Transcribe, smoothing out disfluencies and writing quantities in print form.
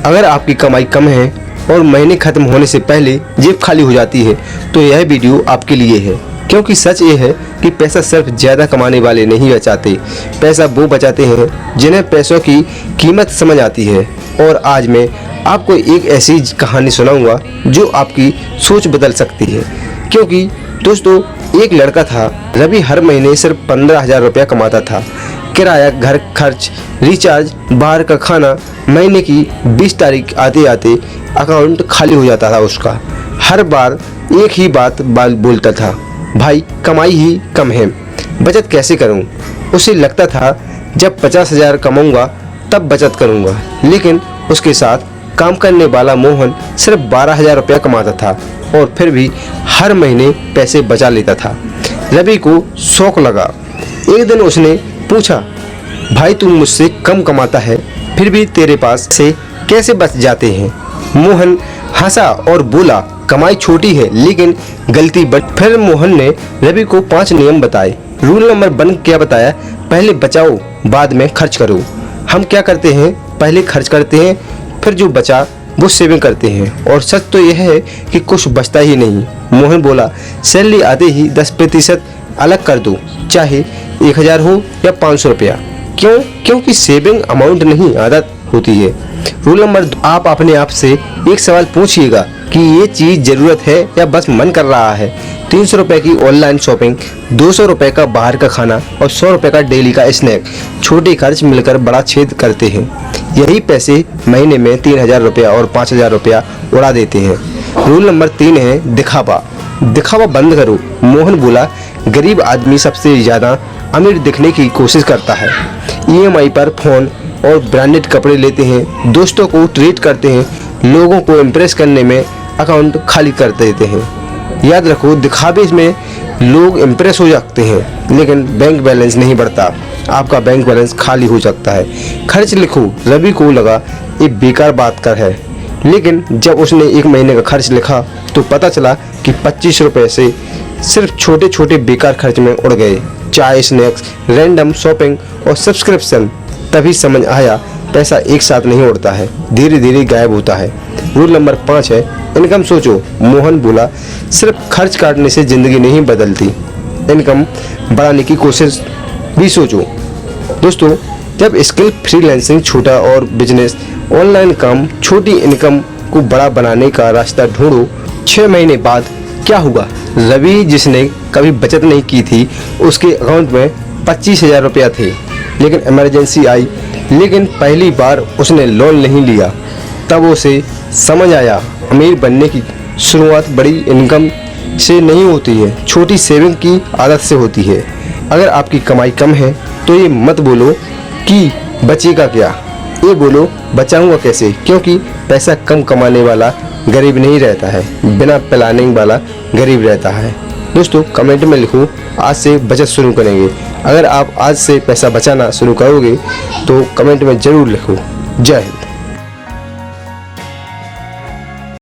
अगर आपकी कमाई कम है और महीने खत्म होने से पहले जेब खाली हो जाती है तो यह वीडियो आपके लिए है, क्योंकि सच ये है कि पैसा सिर्फ ज़्यादा कमाने वाले नहीं बचाते, पैसा वो बचाते हैं जिन्हें पैसों की कीमत समझ आती है। और आज मैं आपको एक ऐसी कहानी सुनाऊंगा जो आपकी सोच बदल सकती है। क्योंकि दोस्तों, एक लड़का था, रवि हर महीने सिर्फ 15,000 रुपया कमाता था। किराया, घर खर्च, रिचार्ज, बाहर का खाना, महीने की 20 तारीख आते आते अकाउंट खाली हो जाता था उसका। हर बार एक ही बात बोलता था, भाई कमाई ही कम है, बचत कैसे करूं? उसे लगता था जब 50,000 कमाऊंगा तब बचत करूंगा। लेकिन उसके साथ काम करने वाला मोहन सिर्फ 12,000 रुपया कमाता था और फिर भी हर महीने पैसे बचा लेता था। रवि को शौक लगा। एक दिन उसने पूछा, भाई तुम मुझसे कम कमाता है फिर भी तेरे पास से कैसे बच जाते हैं? मोहन हंसा और बोला, कमाई छोटी है लेकिन गलती बड़ी। फिर मोहन ने रवि को 5 नियम बताए। रूल नंबर 1 क्या बताया? पहले बचाओ बाद में खर्च करो। हम क्या करते हैं, पहले खर्च करते हैं, फिर जो बचा वो सेविंग करते हैं। और सच तो यह है कि कुछ बचता ही नहीं। मोहन बोला, सैलरी आते ही 10% अलग कर दो, चाहे 1,000 हो या 500 रुपया। क्यों? क्योंकि सेविंग अमाउंट नहीं, आदत होती है। रूल नंबर 2, आप अपने आप से एक सवाल पूछिएगा कि ये चीज़ ज़रूरत है या बस मन कर रहा है। 300 रुपये की ऑनलाइन शॉपिंग, 200 रुपये का बाहर का खाना और 100 रुपये का डेली का स्नैक, छोटे खर्च मिलकर बड़ा छेद करते हैं। यही पैसे महीने में 3,000 रुपया और 5,000 रुपया उड़ा देते हैं। रूल नंबर 3 है दिखावा। दिखावा बंद करो। मोहन बोला, गरीब आदमी सबसे ज़्यादा अमीर दिखने की कोशिश करता है। EMI पर फ़ोन और ब्रांडेड कपड़े लेते हैं, दोस्तों को ट्रीट करते हैं, लोगों को इम्प्रेस करने में अकाउंट खाली कर देते हैं। याद रखो, दिखावे में लोग इम्प्रेस हो जाते हैं लेकिन बैंक बैलेंस नहीं बढ़ता, आपका बैंक बैलेंस खाली हो सकता है। खर्च लिखो। रवि को लगा ये बेकार बात कर है, लेकिन जब उसने एक महीने का खर्च लिखा तो पता चला कि 25 रुपये से सिर्फ छोटे छोटे बेकार खर्च में उड़ गए। चाय, स्नैक्स, रैंडम शॉपिंग और सब्सक्रिप्शन। तभी समझ आया पैसा एक साथ नहीं उड़ता है, धीरे धीरे गायब होता है। रूल नंबर 5 है इनकम सोचो। मोहन बोला, सिर्फ खर्च काटने से ज़िंदगी नहीं बदलती, इनकम बढ़ाने की कोशिश भी सोचो। दोस्तों, जब स्किल, फ्रीलांसिंग, छोटा और बिजनेस, ऑनलाइन काम, छोटी इनकम को बड़ा बनाने का रास्ता ढूंढो। 6 महीने बाद क्या हुआ? रवि, जिसने कभी बचत नहीं की थी, उसके अकाउंट में 25,000 रुपया थे। लेकिन इमरजेंसी आई, लेकिन पहली बार उसने लोन नहीं लिया। तब उसे समझ आया, अमीर बनने की शुरुआत बड़ी इनकम से नहीं होती है, छोटी सेविंग की आदत से होती है। अगर आपकी कमाई कम है तो ये मत बोलो कि बचेगा क्या, ये बोलो बचाऊंगा कैसे। क्योंकि पैसा कम कमाने वाला गरीब नहीं रहता है, बिना प्लानिंग वाला गरीब रहता है। दोस्तों, कमेंट में लिखो, आज से बचत शुरू करेंगे। अगर आप आज से पैसा बचाना शुरू करोगे तो कमेंट में ज़रूर लिखो। जय हिंद।